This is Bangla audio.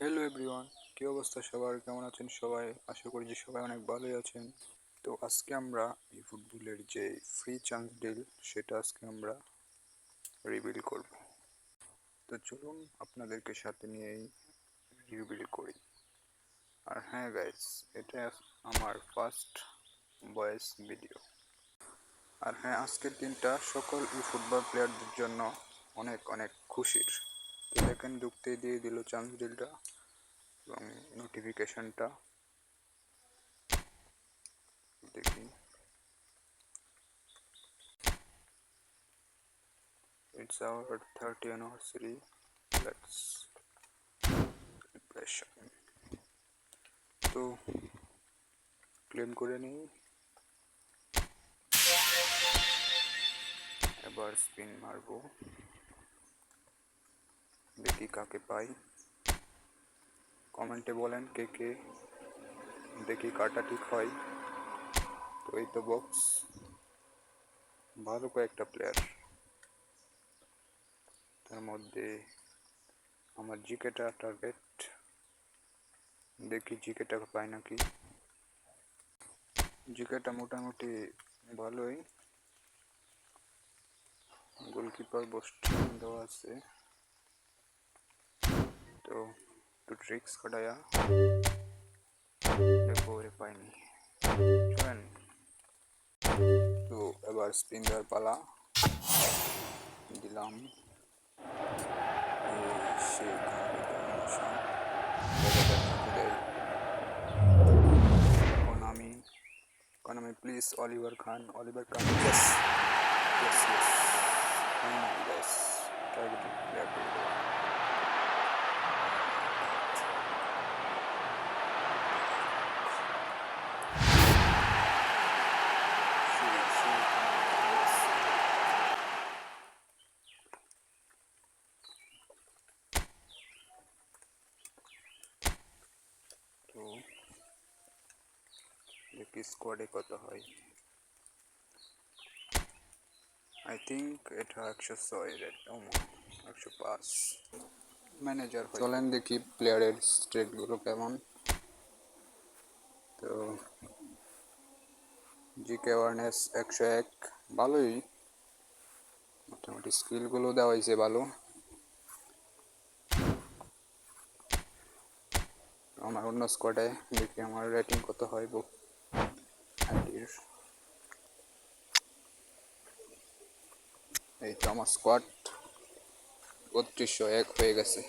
হ্যালো এভরিওয়ান, কি অবস্থা সবার? কেমন আছেন সবাই? আশা করি যে সবাই অনেক ভালোই আছেন। তো আজকে আমরা এই ফুটবলের যে ফ্রি চান্স ডিল সেটা আজকে আমরা রিভিল করব। তো চলুন আপনাদেরকে সাথে নিয়েই রিভিল করি। আর হ্যাঁ গাইস, এটা আমার ফার্স্ট ভয়েস ভিডিও। আর হ্যাঁ, আজকের দিনটা সকল এই ফুটবল প্লেয়ারদের জন্য অনেক অনেক খুশির। তো দেখেন, ঢুকতেই দিয়ে দিল চান্স ডিলটা এবং নোটিফিকেশনটা দেখি। It's our 30th anniversary. Let's celebration. তো ক্লেম করে নিই। এবার স্পিন মারবো, দেখি কাকে পাই। কমেন্টে বলেন কে কে, দেখি কাটা ঠিক হয়। তো এই তো বক্স, ভালো কয়েকটা প্লেয়ার, তার মধ্যে আমার জিকেটা টার্গেট। দেখি জিকেটা পাই নাকি। জিকেটা মোটামুটি ভালোই, গোলকিপার পোস্টিং দেওয়া আছে। তো একটু ট্রিক্স কাটায়া দেখো, ওরে পাইনি। চলেন, তো এবার স্পিন দেওয়ার পালা। দিলাম। Konami, Konami please, Oliver Khan, Oliver Khan, yes yes yes, finally guys, targeted player করে দিলাম। তো দেখি স্কোয়াডে কত হয়। আই থিঙ্ক এটা 106 রেট, 105। ম্যানেজার, চলেন দেখি প্লেয়ারের স্টেটগুলো কেমন। তো জিকে অ্যাওয়ারনেস 101, ভালোই, মোটামুটি স্কিলগুলো দেওয়া হয়েছে ভালো। আমার অন্য স্কোয়াডে দেখি আমার রেটিং কত হয়। আইডির এই তো আমার স্কোয়াড 3201 হয়ে গেছে।